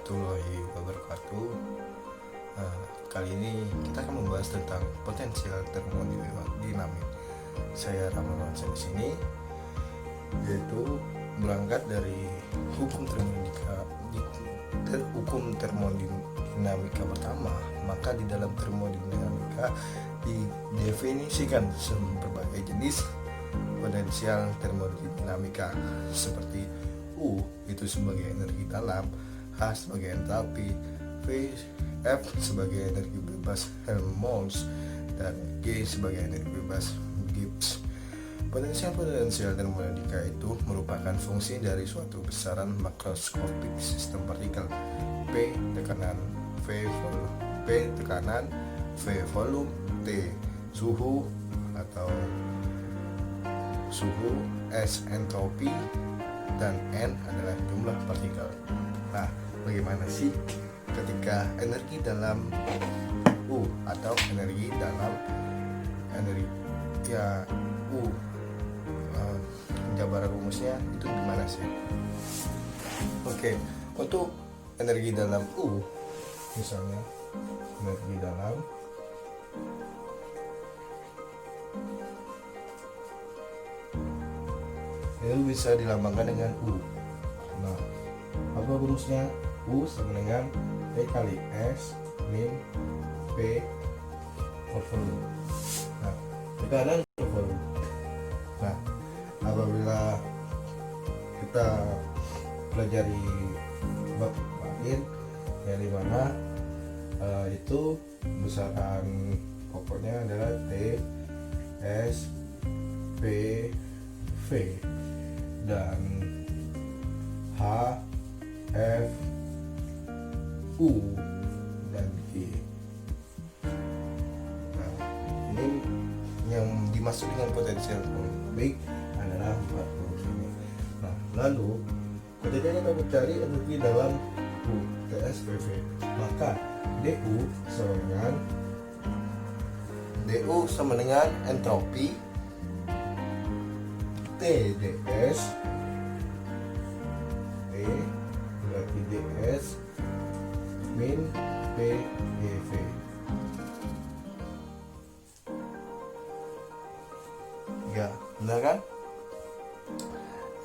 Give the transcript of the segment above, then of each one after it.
warahmatullahi wabarakatuh. Kali ini kita akan membahas tentang potensial termodinamik. Saya Ramadan di sini, yaitu berangkat dari hukum termodinamika pertama. Maka di dalam termodinamika didefinisikan berbagai jenis potensial termodinamika, seperti U itu sebagai energi dalam, H sebagai entalpi, V, F sebagai energi bebas Helmholtz, dan G sebagai energi bebas Gibbs. Potensial termodinamika itu merupakan fungsi dari suatu besaran makroskopik sistem partikel. P tekanan, V tekanan, V volume, T suhu atau suhu, S entropi, dan N adalah jumlah partikel. Nah, bagaimana sih ketika energi dalam U atau energi dalam energi U, jabaran rumusnya itu gimana sih? Oke, untuk energi dalam U, misalnya energi dalam itu bisa dilambangkan dengan U. Nah, apa rumusnya? U sama dengan E kali S min P per volume. Nah, tekanan per volume. Nah, apabila kita pelajari bab lain yang dimana itu besaran pokoknya adalah T S P V dan H F U dan G. Nah, ini yang dimaksud dengan potensial termodinamik adalah 4 rumus ini. Nah, lalu ketika kita mencari energi dalam U TSPV, maka DU sama dengan entropi TDS, T berarti DS min PEV. Ya, benar kan?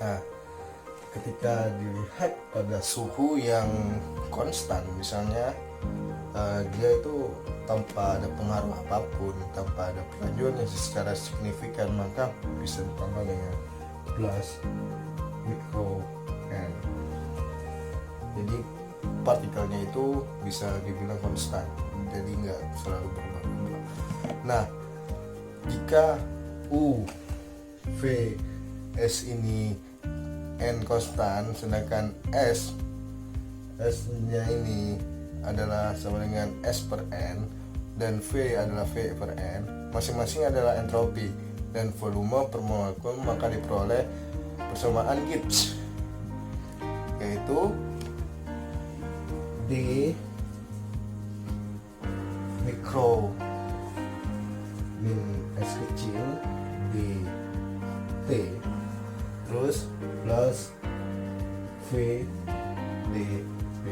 Nah, ketika dilihat pada suhu yang konstan, misalnya dia itu tanpa ada pengaruh apapun, tanpa ada pengajuan yang secara signifikan, maka bisa ditambah dengan plus mikro N. Jadi partikelnya itu bisa dibilang konstan, jadi nggak selalu berubah-ubah. Nah, jika U, V, S ini N konstan, sedangkan S nya ini adalah sama dengan S per N, dan V adalah V per N, masing-masing adalah entropi dan volume per molekul, maka diperoleh persamaan Gibbs, yaitu D mikro min S kecil D T terus plus V D P.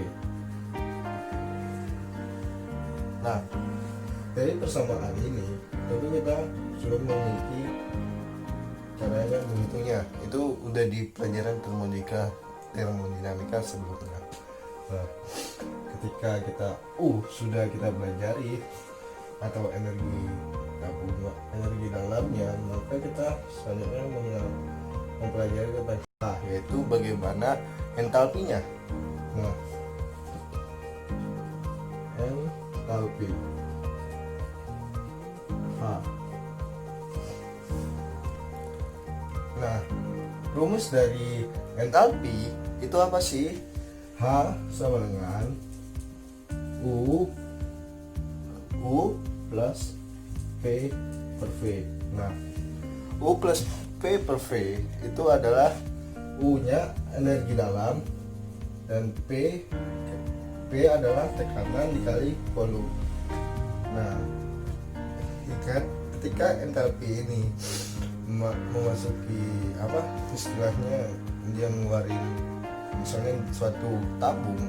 Nah, dari persamaan ini tentu kita sudah memiliki caranya menghitungnya. Itu udah di pelajaran termodinamika sebelumnya. Nah, ketika kita sudah kita pelajari atau energi dalamnya, maka kita selanjutnya mempelajari tentang yaitu bagaimana entalpinya. Nah, entalpi H. Nah, rumus dari entalpi itu apa sih? H sama dengan U plus P per V. Nah, U plus P per V itu adalah U-nya energi dalam dan P adalah tekanan dikali volume. Nah, ketika entalpi ini memasuki istilahnya dia ngeluarin misalnya suatu tabung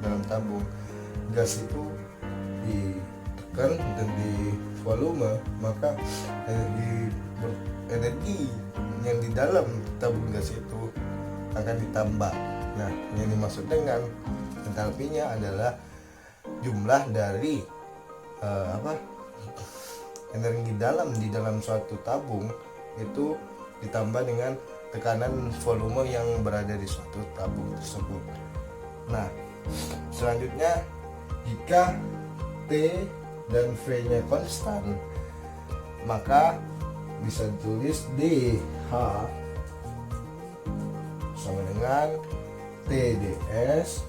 dalam tabung gas itu ditekan dan di volume, maka energi yang di dalam tabung gas itu akan ditambah. Nah, yang dimaksud dengan entalpinya adalah jumlah dari energi di dalam suatu tabung itu ditambah dengan tekanan volume yang berada di suatu tabung tersebut. Nah, selanjutnya jika T dan V-nya konstan, maka bisa ditulis DH sama dengan TdS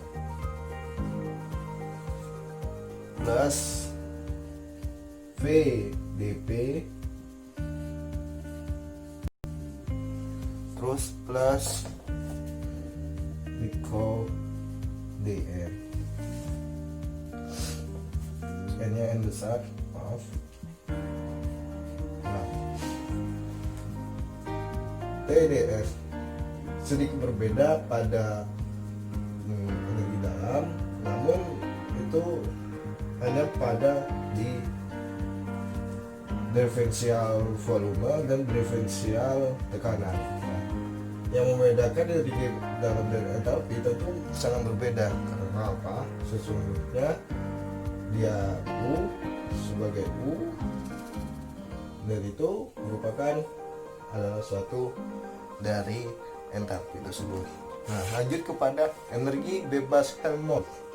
plus VdP terus plus Mikro dN. N-nya N besar, maaf. Nah, TdS sedikit berbeda pada energi dalam, namun itu hanya pada di diferensial volume dan diferensial tekanan. Nah, yang membedakan energi dalam dan entalpi tentu sangat berbeda. Karena apa? Sesungguhnya dia U sebagai U, dan itu merupakan adalah suatu dari entalpi tersebut. Nah, lanjut kepada energi bebas Helmholtz.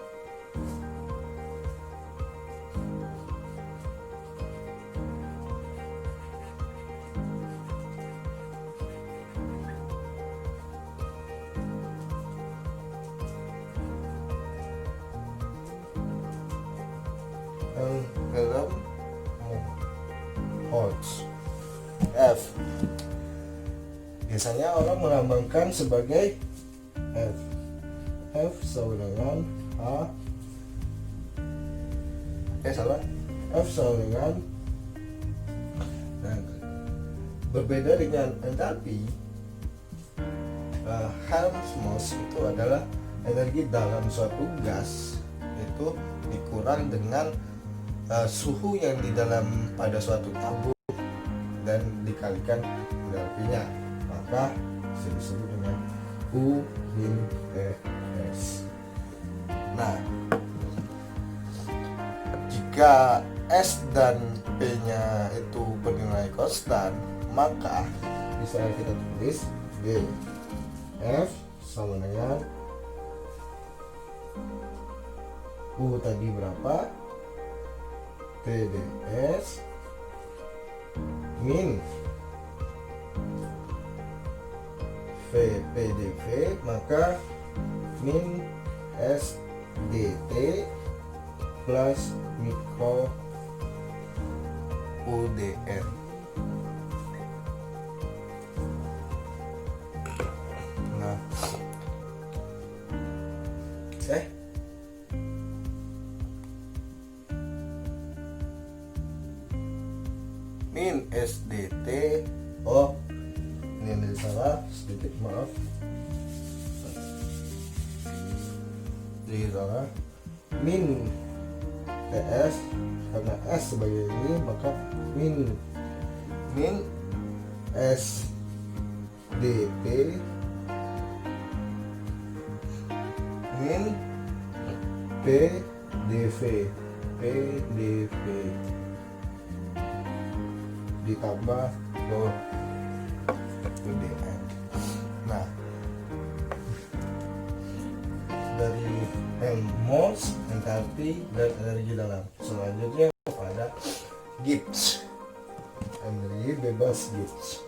Helmholtz F biasanya orang melambangkan sebagai F. F sama dengan H. F sama dengan, nah, berbeda dengan entalpi. Helmholtz itu adalah energi dalam suatu gas itu dikurang dengan suhu yang di dalam pada suatu tabung dan dikalikan entalpinya, maka disebut dengan U min S. Nah, jika S dan P-nya itu bernilai konstan, maka bisa kita tulis G F sama dengan U tadi berapa, TdS min VPdV, maka min SDT plus Mikro UDN. Nah, min SDT, oh ini ada salah sedikit, maaf, jadi salah, min TS karena S sebagai ini, maka min SDT min PDV ditambah UDN. Nah, dari Helmholtz, entalpi dan energi dalam, selanjutnya kepada Gibbs, energi bebas Gibbs.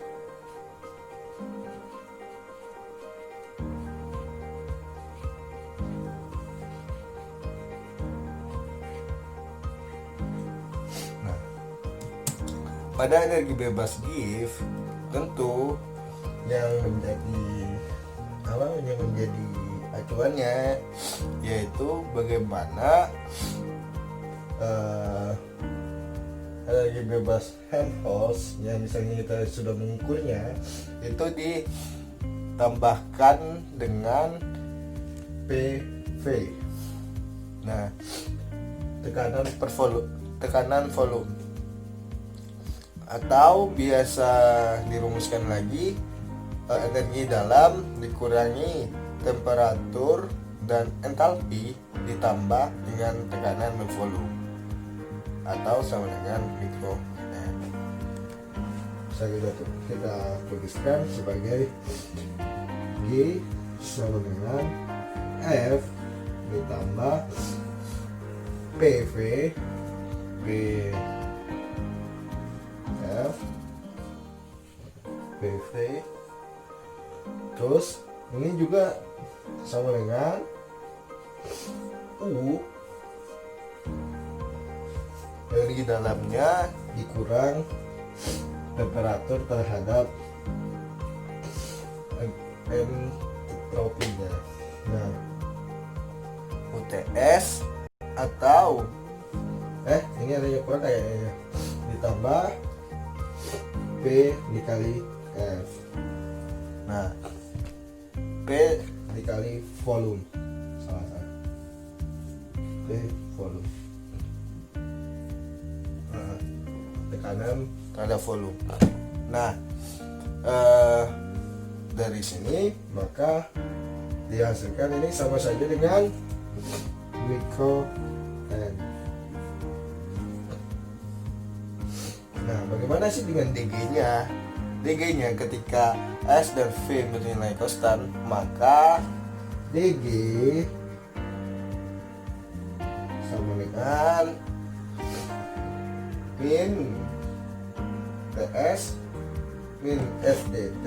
Pada energi bebas Gibbs, tentu yang menjadi acuannya yaitu bagaimana energi bebas Helmholtz yang misalnya kita sudah mengukurnya itu ditambahkan dengan PV. Nah, tekanan volume atau biasa dirumuskan lagi, energi dalam dikurangi temperatur dan entalpi ditambah dengan tekanan volume atau sama dengan mikro. Kita tuliskan sebagai G sama dengan F ditambah PV F PV, terus ini juga sama dengan U, energi dalamnya dikurang temperatur terhadap entropinya. Nah, UTS atau ini ada yang kurang kayaknya, ditambah P dikali F. Nah, P dikali volume, salah. P volume. Nah, tekanan terhadap volume. Nah, dari sini maka dihasilkan ini sama saja dengan mikro N. Nah, bagaimana sih dengan DG-nya? DG-nya ketika S dan V bernilai konstan, maka DG sama dengan min TS min SDT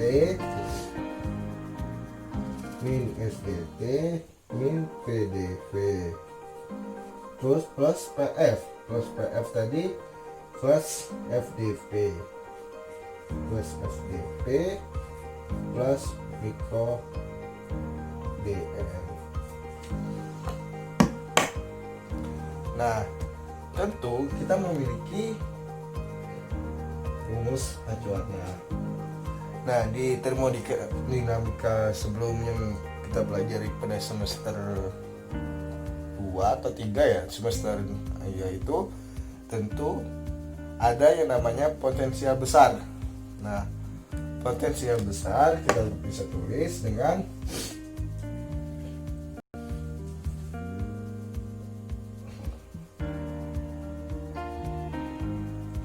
min PDV terus plus PF tadi plus FDP plus mikro DN. Nah, tentu kita memiliki rumus acuannya. Nah, di termodinamika sebelumnya kita pelajari pada semester 2 atau 3 ya, semester yaitu tentu ada yang namanya potensial besar. Nah, potensial besar kita bisa tulis dengan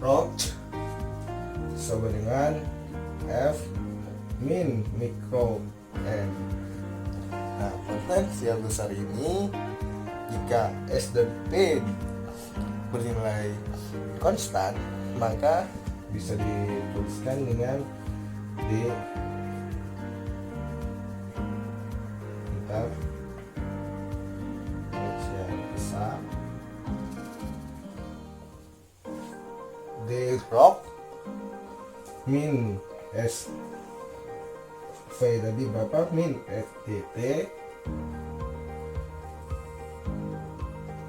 rho sama dengan F min mikro N. Nah, potensial besar ini jika S dan P bernilai konstan, maka bisa dituliskan dengan D potensial besar D rho min S V tadi berapa, min FTT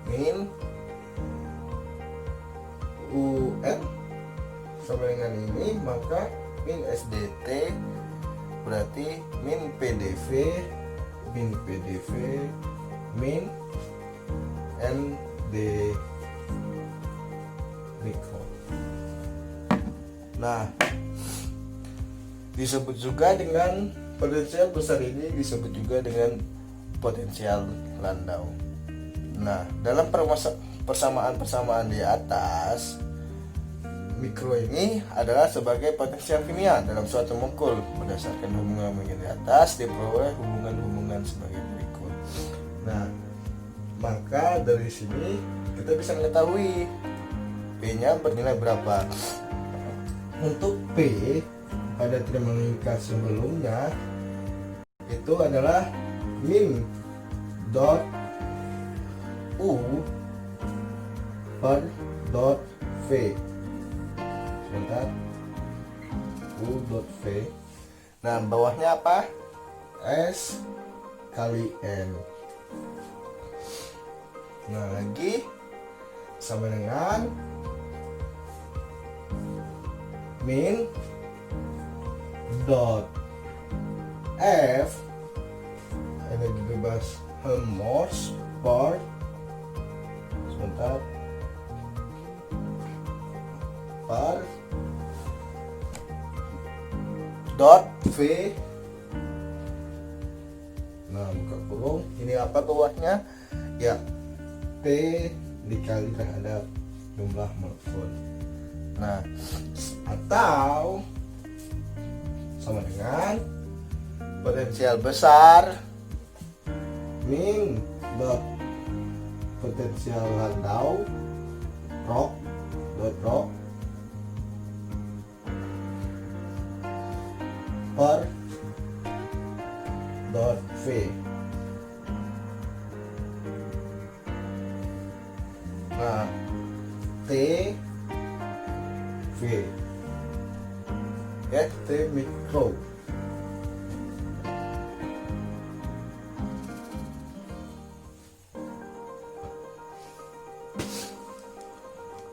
min UN sama dengan ini, maka min SDT berarti min PDV min ND mikro. Nah, disebut juga dengan potensial besar ini disebut juga dengan potensial Landau. Nah, dalam persamaan di atas, mikro ini adalah sebagai potensial kimia dalam suatu molekul. Berdasarkan hubungan di atas diperoleh hubungan-hubungan sebagai berikut. Nah, maka dari sini kita bisa mengetahui P-nya bernilai berapa. Untuk P pada termodinamika sebelumnya itu adalah min dot U per dot V. Sebentar, U dot V. Nah, bawahnya apa? S kali N. Nah, lagi sama dengan min dot F energi bebas Helmholtz per sebentar, par dot v. Nah, buka kurung, ini apa bawahnya? Ya, P dikali terhadap jumlah molekul. Nah, atau sama dengan potensial besar min dot potensial landau rho dot rho per dot v. Nah, T V ya, T mikro.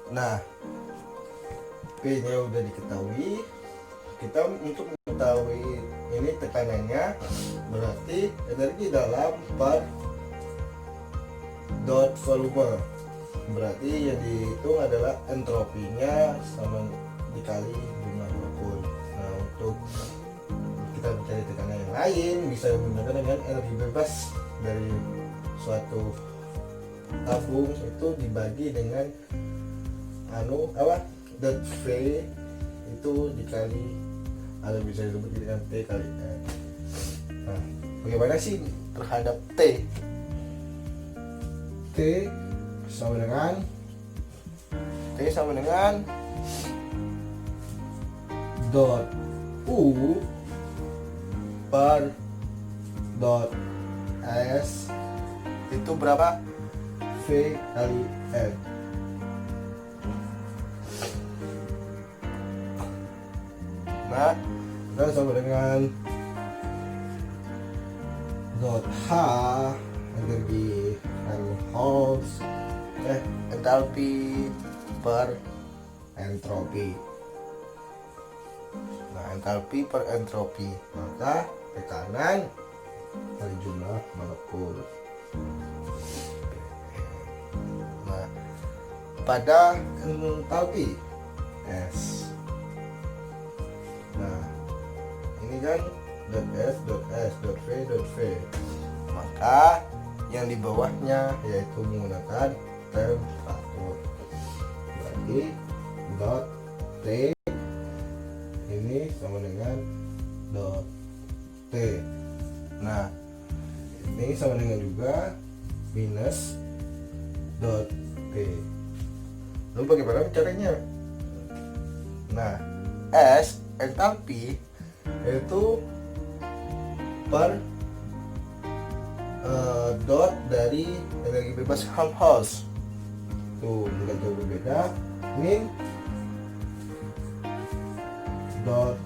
Nah, P-nya udah diketahui. Kita untuk mengetahui ini tekanannya, berarti energi dalam per dot volume. Berarti yang dihitung adalah entropinya sama dikali jumlah molekul. Nah, untuk kita mencari tekanan yang lain bisa menggunakan dengan energi bebas dari suatu tabung itu dibagi dengan dot V itu dikali atau bisa disebut dengan T kali N. Nah, bagaimana sih terhadap T? T sama dengan dot U per dot S itu berapa? V kali N. Nah, kita sama dengan dot H energi Helmholtz entalpi per entropi. Nah, entalpi per entropi, maka tekanan dari jumlah molekul. Nah, pada entalpi S. Nah, ini kan dot S, dot S, dot V, dot V. Maka yang di bawahnya yaitu menggunakan temperatur. Berarti dot T ini sama dengan dot T. Nah, ini sama dengan juga minus dot T. Lalu bagaimana caranya? Nah, S entalpi itu per dot dari energi bebas Helmholtz. Tuh, bukan jauh berbeda. Min dot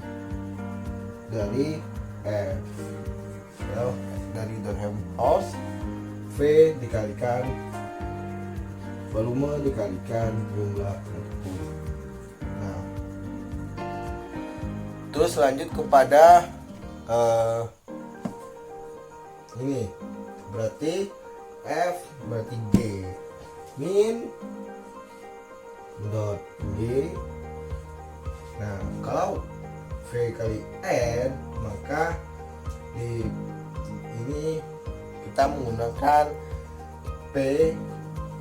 dari F. Ya, dari dot Helmholtz, V dikalikan volume dikalikan jumlah molekul. Nah, terus lanjut kepada ini berarti F berarti G min dot G. Nah, kalau V kali N, maka di ini kita menggunakan P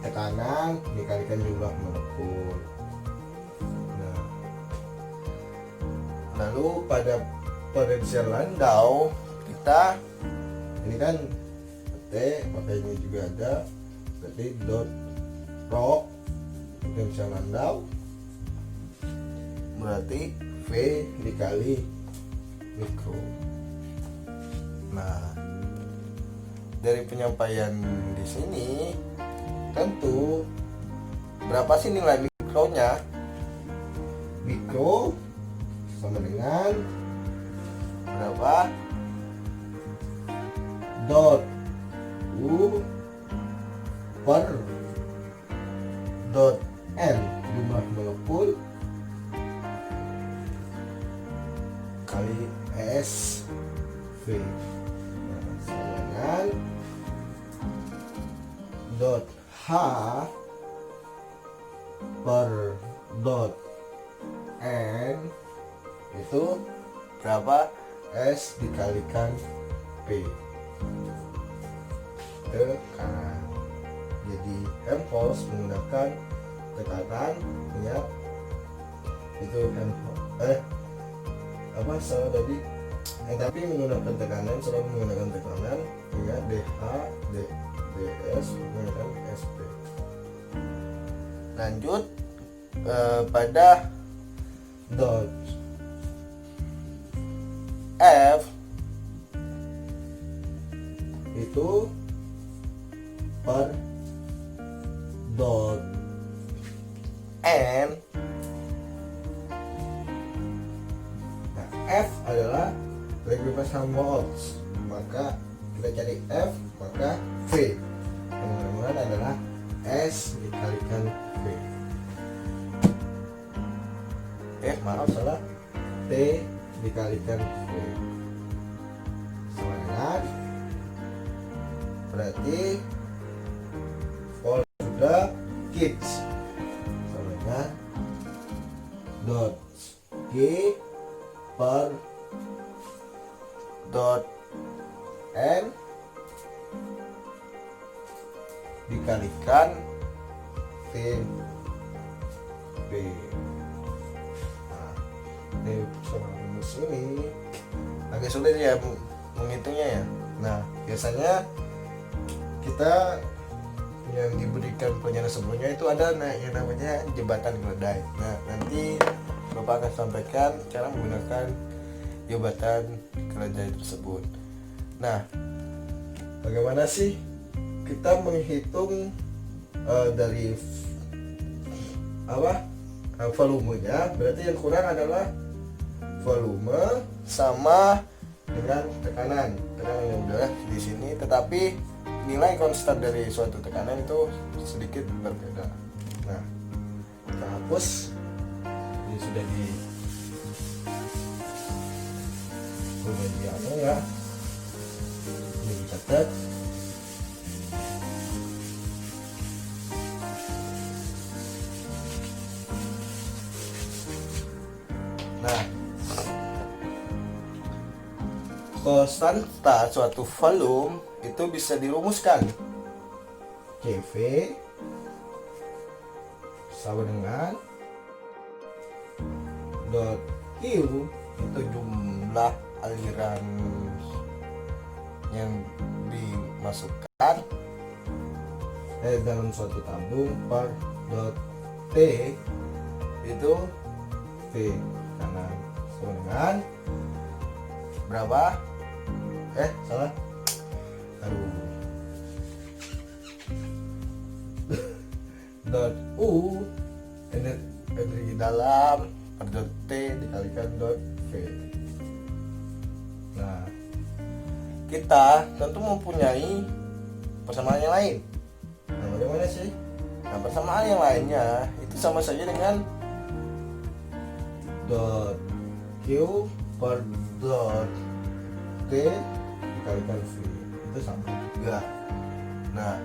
tekanan dikalikan jumlah molekul. Nah, lalu pada potensial Landau kita ini kan T, maka ini juga ada, berarti dot rho potensial Landau berarti V dikali mikro. Nah, dari penyampaian di sini tentu berapa sih nilai mikronya? Mikro sama dengan berapa? Dot U per dot N jumlah molekul kali S V. Nah, sama dengan dot H per dot N itu berapa? S dikalikan P ke kanan. Jadi handforce menggunakan tekanan minyak itu salah tadi tapi menggunakan tekanan, selalu menggunakan tekanan ya, DH DS menggunakan SP. Lanjut pada dot F itu per dot N. Nah, F adalah reversible volts, maka kita cari F, maka V yang benar adalah S dikalikan V. Maaf salah, T dikalikan V sama dengan, berarti volt sudah kits sama dengan dot G per dot N dikalikan T B. Nah, ini sama rumus ini agak sulit ya menghitungnya ya. Nah, biasanya kita yang diberikan pelajaran sebelumnya itu ada yang namanya jembatan keledai. Nah, nanti Bapak akan sampaikan cara menggunakan jembatan keledai tersebut. Nah, bagaimana sih kita menghitung dari volumenya? Berarti yang kurang adalah volume sama dengan tekanan yang udah di sini, tetapi nilai konstan dari suatu tekanan itu sedikit berbeda. Nah, kita hapus. Ini sudah ya. Ini dicatat. Nah, konstanta suatu volume itu bisa dirumuskan. CV sama dengan dot Q itu jumlah aliran yang dimasukkan dalam suatu tabung per dot T itu V kanan sama dengan berapa? Salah. Dot U energi dalam per dot T dikalikan dot V. Nah, kita tentu mempunyai persamaan yang lain. Nah, bagaimana sih? Nah, persamaan yang lainnya itu sama saja dengan dot Q per dot T dikalikan V, itu sama juga. Nah,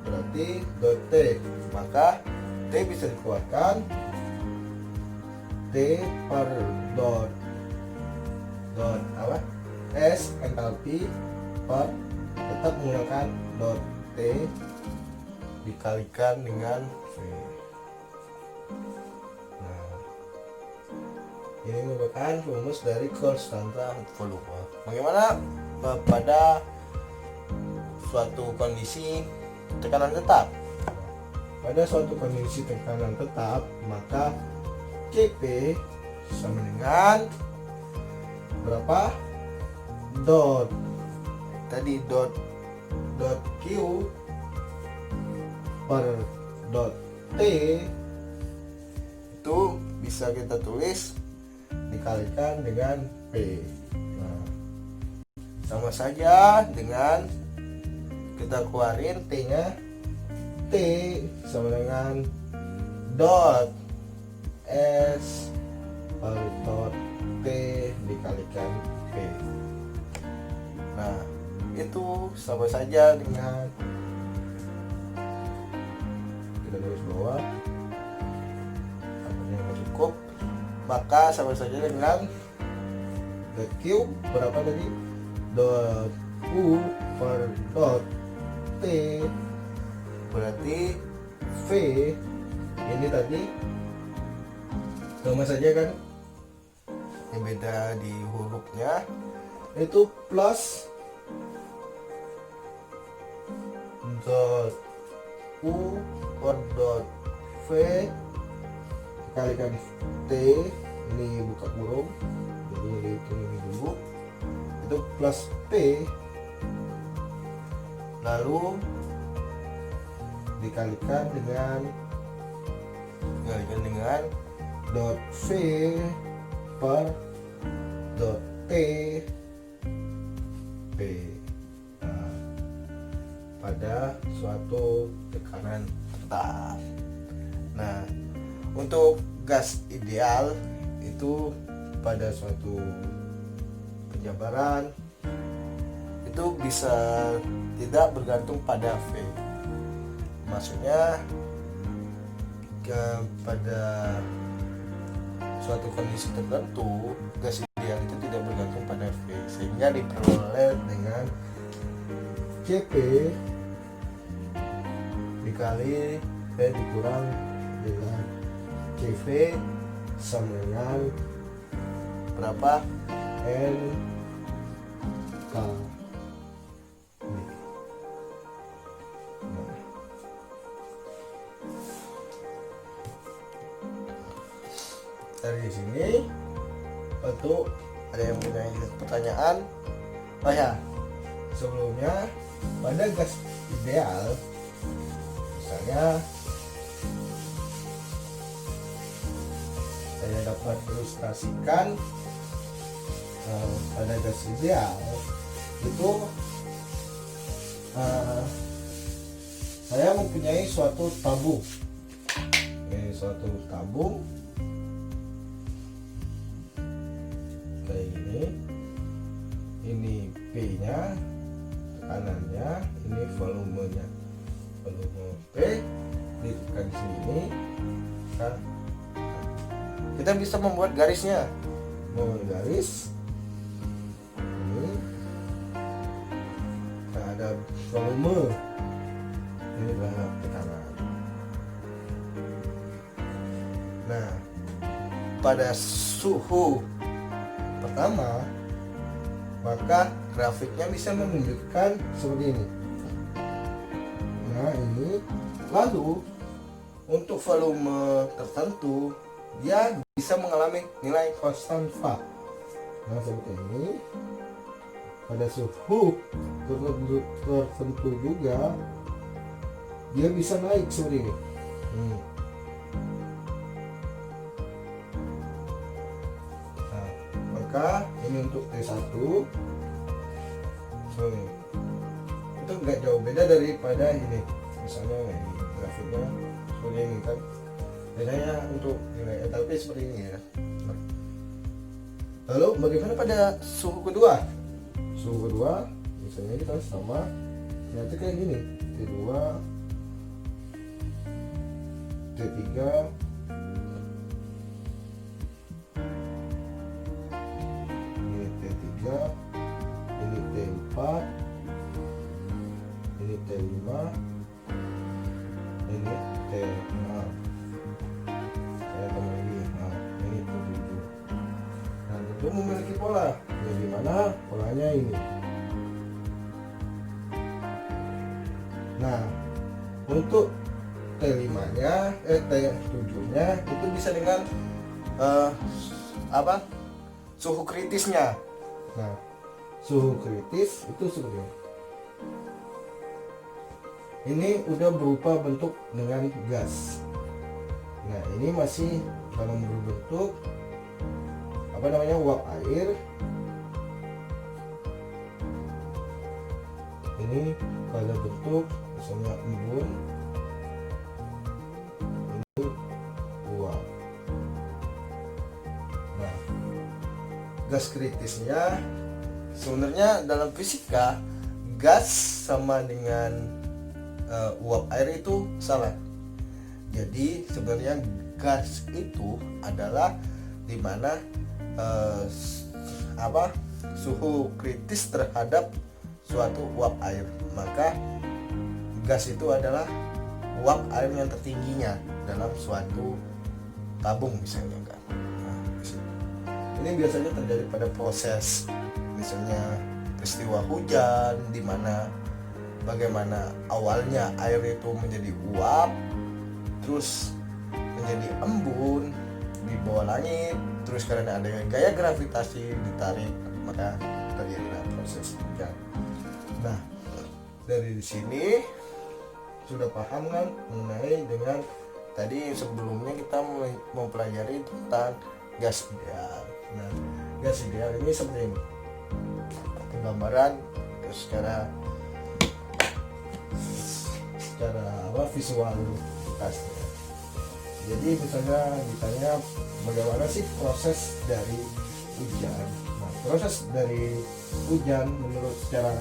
berarti dot T, maka T bisa dikeluarkan T per dot S entalpi per, tetap menggunakan dot T dikalikan dengan V. Nah, ini merupakan rumus dari konstanta volume. Bagaimana pada suatu kondisi tekanan tetap? Pada suatu kondisi tekanan tetap, maka Cp sama dengan berapa? Dot tadi dot Q per dot T itu bisa kita tulis dikalikan dengan P. Nah, sama saja dengan kita keluarin T-nya, T sama dengan dot S per dot T dikalikan P. Nah, itu sama saja dengan kita tulis bawah maka sama saja dengan the cube berapa tadi, dot u per dot t, berarti v ini tadi sama saja kan, yang beda di hurufnya itu plus dot u per dot v dikalikan t, ini buka kurung jadi dihitung ini dulu, itu plus t lalu dikalikan dengan dot v per dot t p. Nah, pada suatu tekanan tetap. Nah, untuk gas ideal itu pada suatu penjabaran itu bisa tidak bergantung pada V. Maksudnya pada suatu kondisi tertentu gas ideal itu tidak bergantung pada V, sehingga diperoleh dengan Cp dikali V dikurang dengan Cv sama dengan berapa? N K. Dari sini untuk ada yang punya pertanyaan, oh ya, sebelumnya pada gas ideal misalnya saya dapat ilustrasikan pada gas ideal itu saya mempunyai suatu tabung, ini suatu tabung kayak gini, ini P nya tekanannya, ini volumenya, volume P ditekan di sini. Nah, kita bisa membuat garisnya, membuat garis ini. Nah, ada volume, ini adalah tekanan. Nah, pada suhu pertama maka grafiknya bisa menunjukkan seperti ini. Nah, ini lalu untuk volume tertentu dia bisa mengalami nilai konstanta. Nah, seperti ini. Pada suhu tertentu juga dia bisa naik seperti ini. Nah, maka ini untuk T1 itu nggak jauh beda daripada ini, misalnya ini grafiknya seperti ini kan, bedanya untuk nilai entalpi seperti ini ya. Nah, lalu bagaimana pada suhu kedua? Suhu kedua misalnya kita sama ternyata kayak gini, T2 T3 ini T3, ini T4, ini T5, ini T6, saya tambah lagi, nah ini T7. Nah, itu memiliki pola, jadi mana polanya ini. Nah, untuk T5 nya T7 nya itu bisa dengan suhu kritisnya. Nah, suhu kritis itu seperti ini. Ini udah berupa bentuk dengan gas. Nah, ini masih dalam berbentuk uap air. Ini pada bentuk misalnya embun. Ini uap. Nah, gas kritisnya sebenarnya dalam fisika gas sama dengan uap air itu salah. Jadi sebenarnya gas itu adalah di mana suhu kritis terhadap suatu uap air. Maka gas itu adalah uap air yang tertingginya dalam suatu tabung misalnya kan. Nah, ini biasanya terjadi pada proses misalnya peristiwa hujan, di mana bagaimana awalnya air itu menjadi uap, terus menjadi embun di bawah langit, terus karena ada gaya gravitasi ditarik, maka terjadilah proses hujan. Nah, dari sini sudah paham kan mengenai dengan tadi sebelumnya kita mempelajari tentang gas ideal. Nah, gas ideal ini seperti ini gambaran secara visualitasnya. Jadi misalnya ditanya bagaimana sih proses dari hujan. Nah, proses dari hujan menurut secara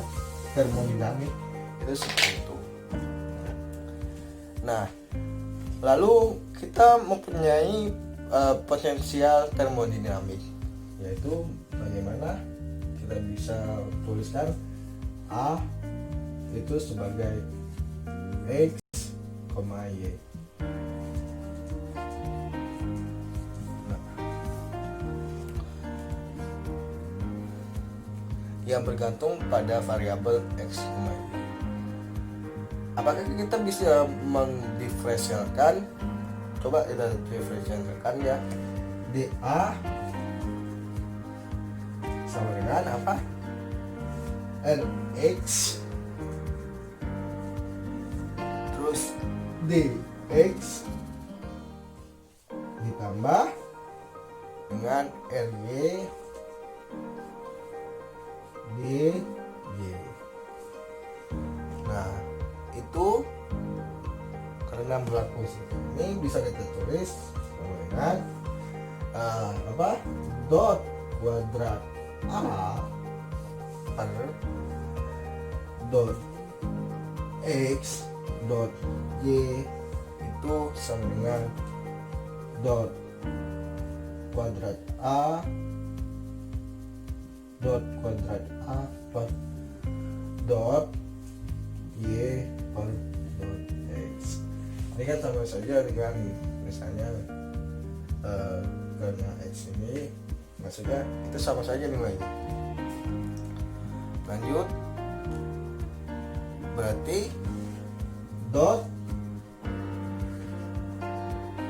termodinamik itu seperti itu. Nah, lalu kita mempunyai potensial termodinamik, yaitu bagaimana kita bisa tuliskan A itu sebagai X, Y. Nah, yang bergantung pada variabel X, Y. Apakah kita bisa mendiferensialkan? Coba kita diferensialkan ya. DA sama dengan apa? NX terus DX ditambah dengan RY DY. Nah, itu karena berlaku ini bisa kita tulis sama dengan dot kuadrat A per dot X dot Y itu sama dengan dot kuadrat A dot kuadrat A per dot Y per dot X. Ini kan sama saja dengan misalnya karena X ini maksudnya itu sama saja nilainya. Lanjut, berarti dot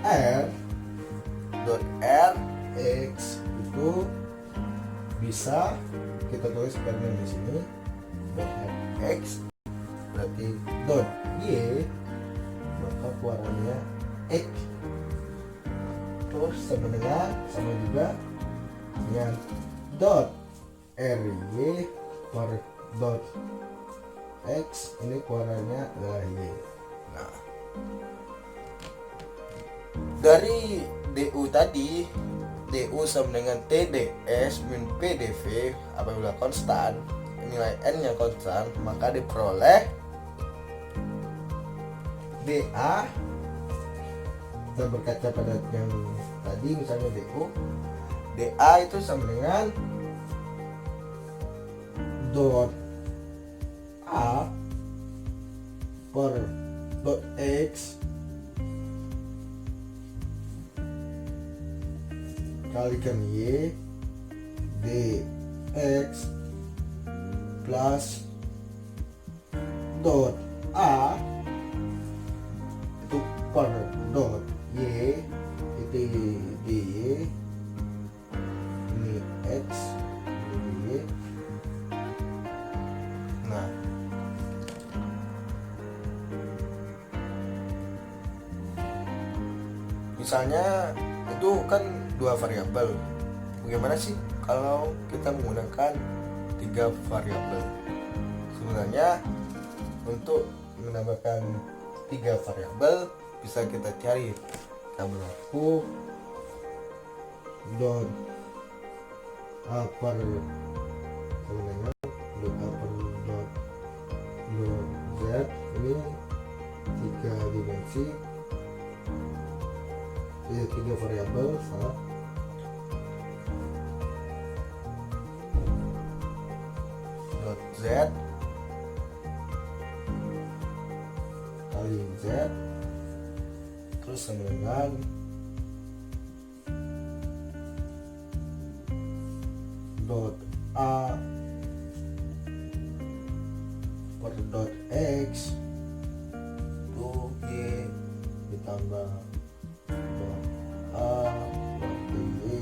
R X itu bisa kita tulis karena di sini dot X berarti dot Y maka keluarannya X terus sama juga dengan dot RY per dot X ini keluarannya adalah Y. Nah, dari DU tadi, DU sama dengan TDS min PDV apabila konstan, nilai N nya konstan, maka diperoleh DA. Kita berkaca pada yang tadi misalnya DU, DA itu sama dengan dot A per dot X kalikan Y dx plus dot A itu per dot Y itu dy ini X ini Y. Nah, misalnya itu kan dua variabel. Bagaimana sih kalau kita menggunakan 3 variabel? Sebenarnya untuk menambahkan 3 variabel bisa kita cari. Kita berlaku dot A per dot Z ini 3 dimensi, 3 variabel salah. Z kali Z terus sama dengan dot A per dot X itu Y ditambah dot A dot Y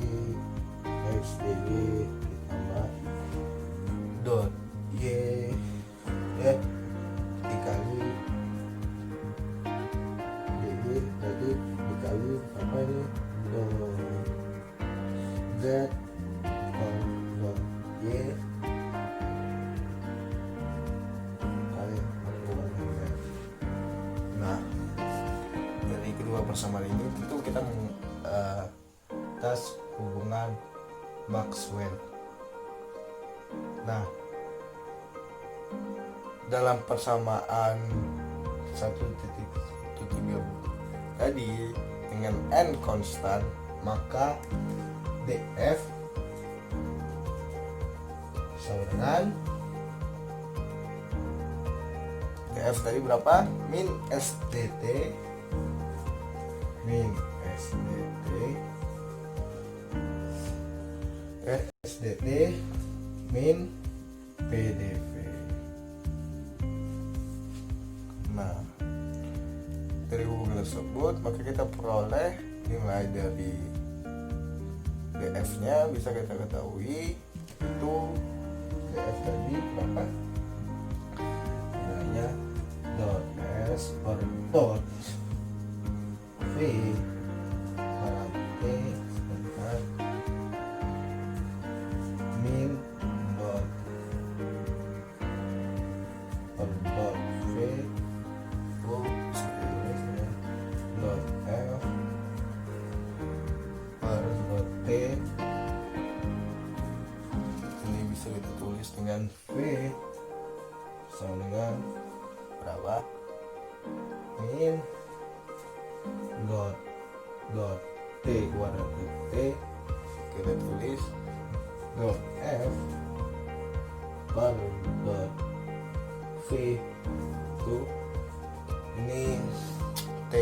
X DY ditambah dot Y ya dikali DY tadi dikali apa ini dot Z dot Y kali perluannya. Nah dari kedua persamaan ini tentu kita tes hubungan Maxwell. Nah dalam persamaan 1.3 tadi dengan n konstan, maka df sama dengan df tadi berapa? Min SDT min PDV. Nah dari hubungan tersebut maka kita peroleh nilai dari df nya bisa kita ketahui itu df tadi berapa? Nilainya dot s per dot v per t dengan min dot per dot v dot f per dot t. Ini bisa kita tulis dengan v sama dengan berapa? Min dot t kuadrat t kita tulis dot f per dot v itu ini t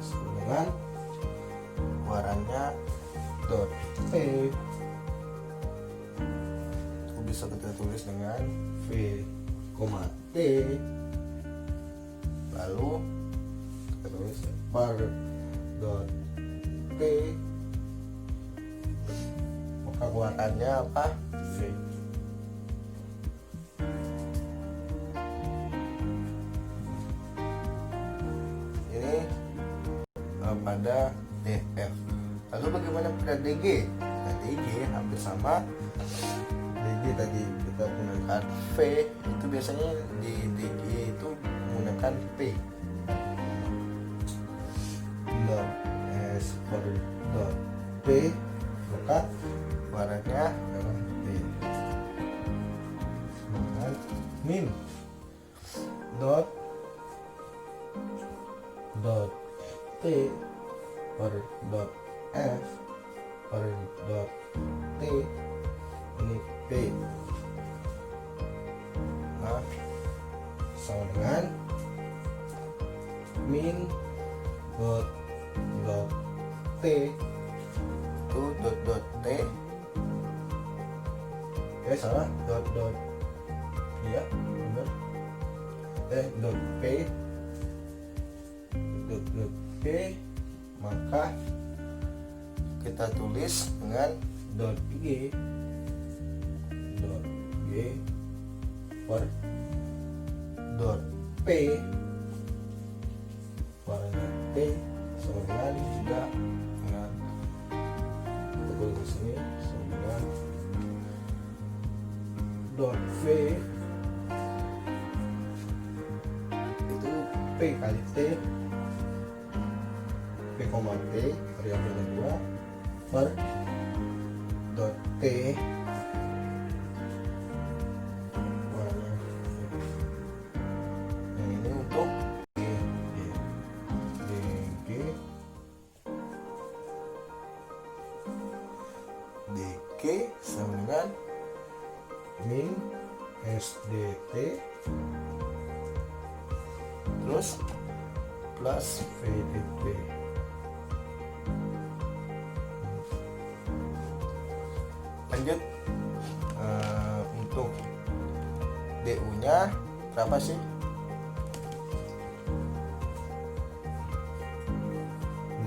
sama dengan kuadratnya dot t itu bisa kita tulis dengan v, t lalu kita tulis per dot t maka kuadratnya apa? V. Ini pada df. Lalu bagaimana pada dg? Nah, dg hampir sama. dg tadi kita menggunakan v, itu biasanya di dg itu menggunakan p. Dot s per dot p maka kuadratnya adalah p dengan min dot t per dot f per dot t ini p. Nah sama dengan min dot t itu dot t salah dot iya benar dot p dot p maka kita tulis dengan dot g per dot p warna t sama dengan juga dengan betul di sini sama dengan dot v itu p kali t p, t variabelnya 2 per dot t warna yang ini untuk dg sama dengan min SDT terus plus VDT. Lanjut, untuk DU nya berapa sih?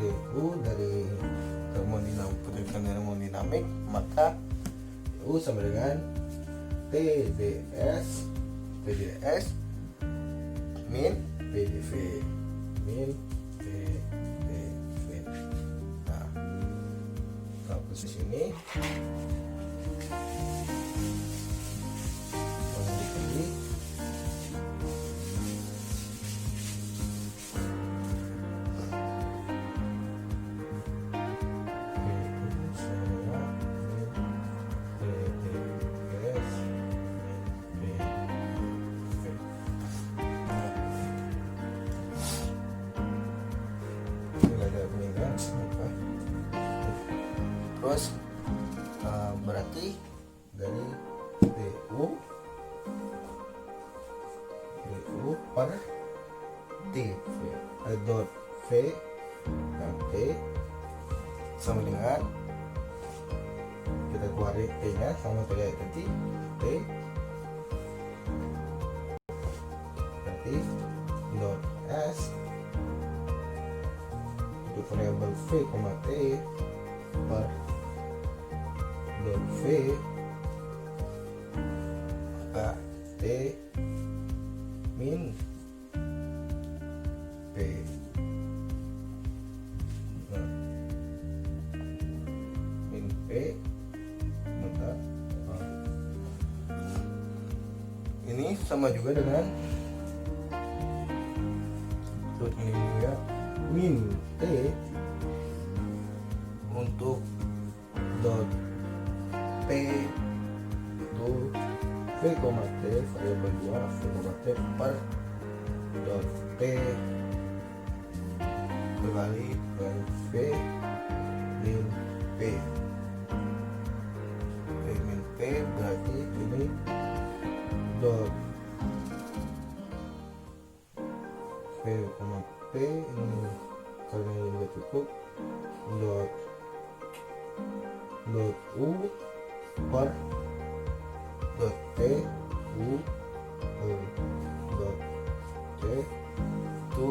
DU dari termodinamik, maka DU sama dengan TDS min PDV. Nah, kalau posisi ini terus berarti dari DU per TV dot V dan T sama dengan, kita keluarin T nya sama kayak tadi, T berarti dot S untuk variabel V, T per dot V, maka T min P. Nah, min P, maka ini sama juga dengan ini juga min T untuk dot P itu V, T variabel 2 V, T per dot T berkali dengan V min P. V min P berarti ini dot V, P ini karena ini tidak cukup, dot U per dot T U per dot T itu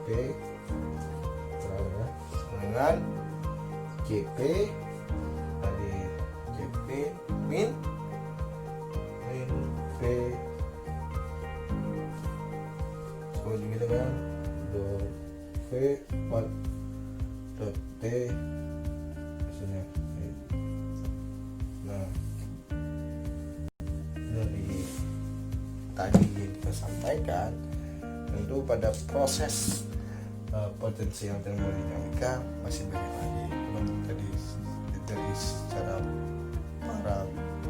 P dengan JP tadi, JP min P sama juga dengan dot V per dot T maksudnya. Nah, dari tadi kita sampaikan tentu pada proses potensial termodinamika masih banyak lagi, belum dari secara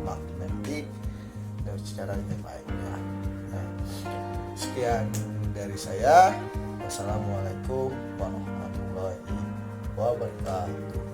magnetik dan secara yang lainnya. Nah, sekian dari saya. Wassalamualaikum warahmatullahi wabarakatuh.